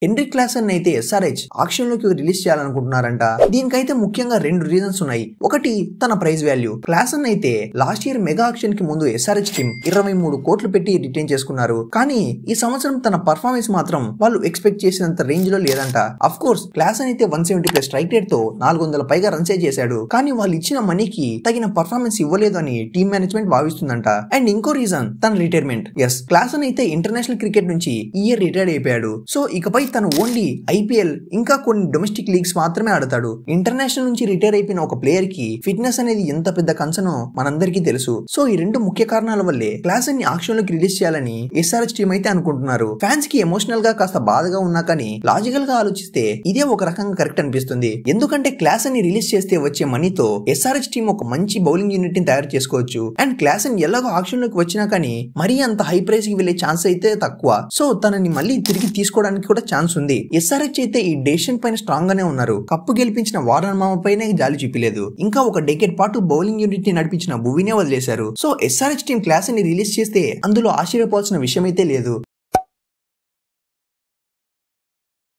Heinrich Klaasen అయితే SRH auction లోకి release చేయాలనుకుంటున్నారంట. దీనికైతే ముఖ్యంగా 2 రీజన్స్ ఉన్నాయి. ఒకటి తన ప్రైస్ వాల్యూ. క్లాసన్ అయితే లాస్ట్ ఇయర్ మెగా ఆక్షన్ కి ముందు ఎస్ఆర్హెచ్ టీమ్ 23 కోట్లు పెట్టి రిటైన్ చేసుకున్నారు. కానీ ఈ సంవత్సరం తన పర్ఫార్మెన్స్ మాత్రం వాళ్ళు ఎక్స్పెక్ట్ చేసినంత రేంజ్ లో లేదంట. అఫ్ కోర్స్ క్లాసన్ అయితే 170+ స్ట్రైక్ రేట్ తో 400 పైగా రన్సే చేశాడు. కానీ వాళ్ళు ఇచ్చిన మనీకి తగిన పర్ఫార్మెన్స్ ఇవ్వలేదు అని టీమ్ మేనేజ్మెంట్ భావిస్తుందంట. అండ్ ఇంకో రీజన్ తన రిటైర్మెంట్. ఎస్, క్లాసన్ అయితే ఇంటర్నేషనల్ క్రికెట్ నుంచి ఈ ఇయర్ రిటైర్డ్ అయిపోయాడు. సో ఇకపై తను ఓన్లీ ఐపీఎల్ ఇంకా కొన్ని డొమెస్టిక్ లీగ్స్ మాత్రమే ఆడతాడు. ఇంటర్నేషనల్ నుంచి రిటైర్ అయిపోయిన ఒక ప్లేయర్ కి ఫిట్నెస్ అనేది ఎంత పెద్ద కన్సర్నో మనందరికీ తెలుసు. సో ఈ 2 ముఖ్య కారణాల వల్లే క్లాసన్ ని ఆక్షన్ లోకి రిలీజ్ చేయాలని ఎస్ఆర్హెచ్ టీమ్ అయితే అనుకుంటున్నారు. ఫ్యాన్స్ కి ఎమోషనల్ గా కాస్త బాధగా ఉన్నా కానీ లాజికల్ గా ఆలోచిస్తే ఇదే ఒక రకంగా కరెక్ట్ అనిపిస్తుంది. ఎందుకంటే క్లాసన్ ని రిలీజ్ చేస్తే వచ్చే మనీతో ఎస్ఆర్హెచ్ టీమ్ ఒక మంచి బౌలింగ్ యూనిట్ ని తయారు చేసుకోవచ్చు. అండ్ క్లాసన్ ఎలాగో ఆక్షన్ లోకి వచ్చినా కానీ మరీ అంత హై ప్రైస్ కి వెళ్లే ఛాన్స్ అయితే తక్కువ. సో తనని మళ్ళీ తిరిగి తీసుకోవడానికి కూడా ఛాన్స్ ఉంది. ఎస్ఆర్హెచ్ అయితే ఈ డెసిషన్ పైన స్ట్రాంగ్ గానే ఉన్నారు. కప్పు గెలిపించిన వారన్ మామ పైనే జాలి చూపిలేదు. ఇంకా ఒక డెకేడ్ పాటు బౌలింగ్ యూనిట్ ని నడిపించిన భువీనే వదిలేశారు. సో ఎస్ఆర్హెచ్ టీమ్ క్లాసన్ ని రిలీజ్ చేస్తే అందులో ఆశ్చర్యపోవాల్సిన విషయం అయితే లేదు.